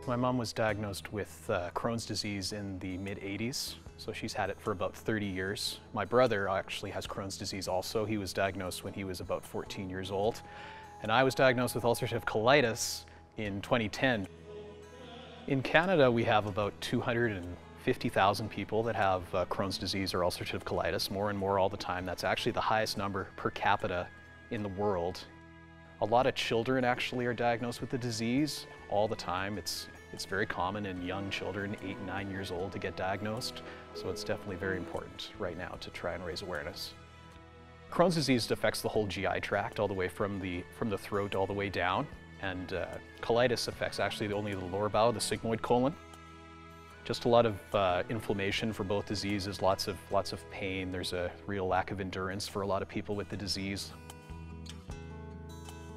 My mom was diagnosed with Crohn's disease in the mid-80s, so she's had it for about 30 years. My brother actually has Crohn's disease also. He was diagnosed when he was about 14 years old. And I was diagnosed with ulcerative colitis in 2010. In Canada, we have about 250,000 people that have Crohn's disease or ulcerative colitis, more and more all the time. That's actually the highest number per capita in the world. A lot of children actually are diagnosed with the disease all the time. It's very common in young children, 8 and 9 years old, to get diagnosed. So it's definitely very important right now to try and raise awareness. Crohn's disease affects the whole GI tract, all the way from the throat all the way down. And colitis affects actually only the lower bowel, the sigmoid colon. Just a lot of inflammation for both diseases, lots of pain. There's a real lack of endurance for a lot of people with the disease.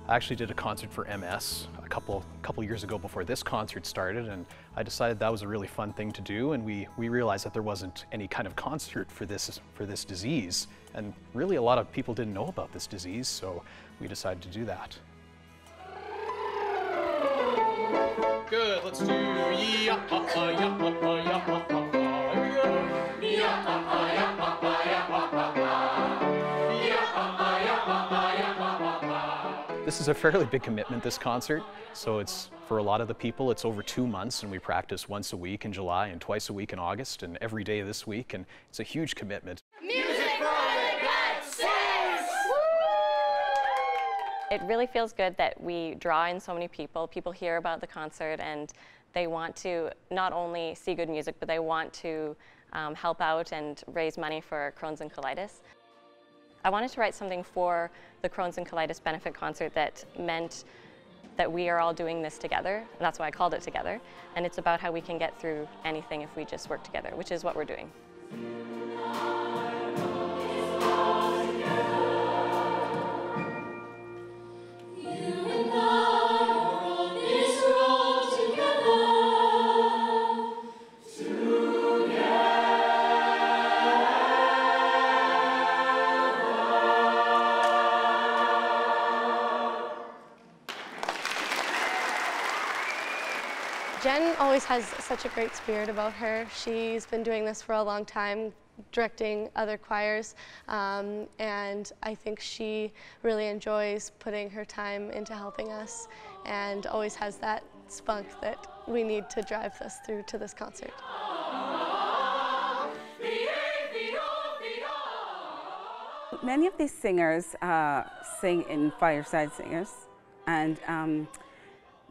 I actually did a concert for MS a couple years ago before this concert started, and I decided that was a really fun thing to do, and we realized that there wasn't any kind of concert for this disease, and really a lot of people didn't know about this disease, so we decided to do that. Good, let's do This is a fairly big commitment, this concert, so it's, for a lot of the people, it's over 2 months, and we practice once a week in July and twice a week in August and every day this week, and it's a huge commitment. Music for the gut says! It really feels good that we draw in so many people. People hear about the concert and they want to not only see good music, but they want to help out and raise money for Crohn's and colitis. I wanted to write something for the Crohn's and colitis benefit concert that meant that we are all doing this together, and that's why I called it Together. And it's about how we can get through anything if we just work together, which is what we're doing. Jen always has such a great spirit about her. She's been doing this for a long time, directing other choirs, and I think she really enjoys putting her time into helping us and always has that spunk that we need to drive us through to this concert. Many of these singers sing in Fireside Singers, and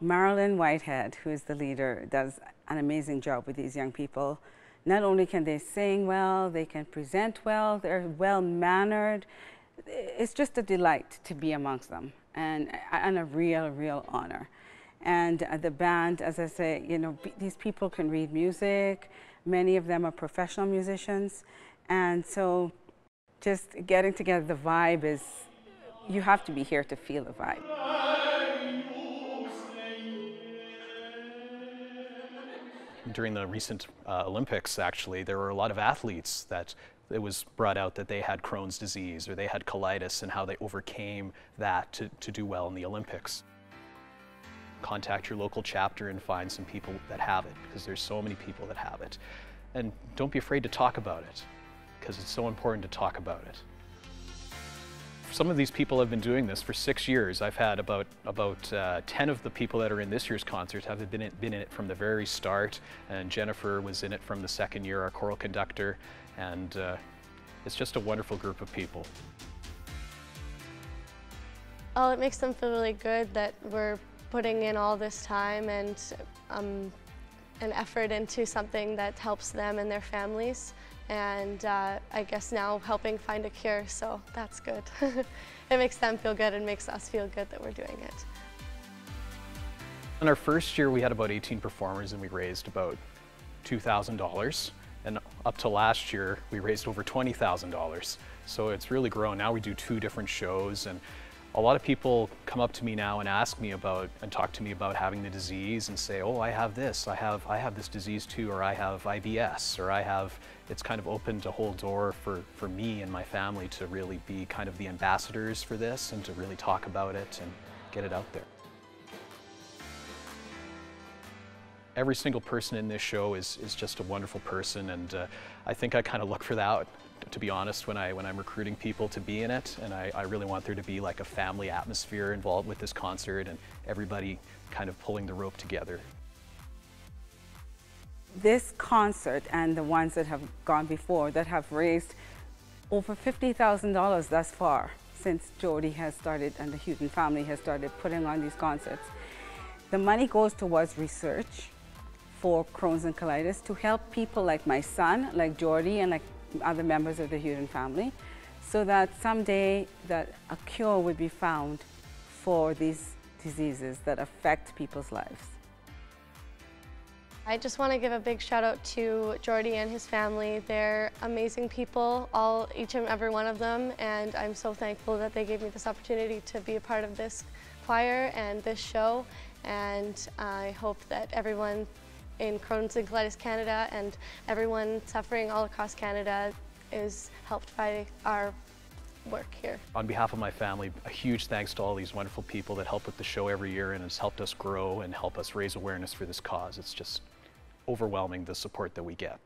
Marilyn Whitehead, who is the leader, does an amazing job with these young people. Not only can they sing well, they can present well, they're well-mannered. It's just a delight to be amongst them, and a real honor. And the band, as I say, you know, these people can read music. Many of them are professional musicians, and so just getting together, the vibe is, you have to be here to feel the vibe. During the recent Olympics, actually, there were a lot of athletes that it was brought out that they had Crohn's disease or they had colitis and how they overcame that to do well in the Olympics. Contact your local chapter and find some people that have it, because there's so many people that have it. And don't be afraid to talk about it, because it's so important to talk about it. Some of these people have been doing this for 6 years. I've had about 10 of the people that are in this year's concert have been in it from the very start, and Jennifer was in it from the second year, our choral conductor, and it's just a wonderful group of people. Oh, it makes them feel really good that we're putting in all this time and an effort into something that helps them and their families. And I guess now helping find a cure, so that's good. It makes them feel good and makes us feel good that we're doing it. In our first year, we had about 18 performers and we raised about $2,000. And up to last year, we raised over $20,000. So it's really grown. Now we do 2 different shows, and a lot of people come up to me now and ask me about and talk to me about having the disease and say, oh, I have this, I have this disease too, or I have IBS, or it's kind of opened a whole door for me and my family to really be kind of the ambassadors for this and to really talk about it and get it out there. Every single person in this show is just a wonderful person, and I think I kind of look for that, to be honest, when I'm recruiting people to be in it, and I really want there to be like a family atmosphere involved with this concert and everybody kind of pulling the rope together. This concert and the ones that have gone before that have raised over $50,000 thus far since Jody has started and the Houghton family has started putting on these concerts. The money goes towards research for Crohn's and colitis to help people like my son, like Jody, and like other members of the Houghton family, so that someday that a cure would be found for these diseases that affect people's lives. I just want to give a big shout out to Jordy and his family. They're amazing people, each and every one of them, and I'm so thankful that they gave me this opportunity to be a part of this choir and this show, and I hope that everyone in Crohn's and Colitis Canada and everyone suffering all across Canada is helped by our work here. On behalf of my family, a huge thanks to all these wonderful people that help with the show every year and has helped us grow and help us raise awareness for this cause. It's just overwhelming, the support that we get.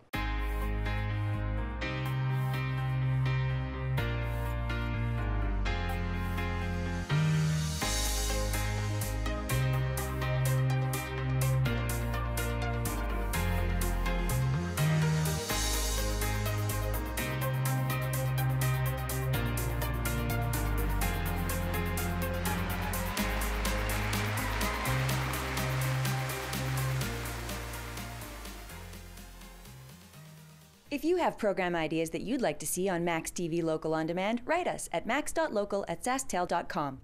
If you have program ideas that you'd like to see on Max TV Local On Demand, write us at max.local@sasktel.com.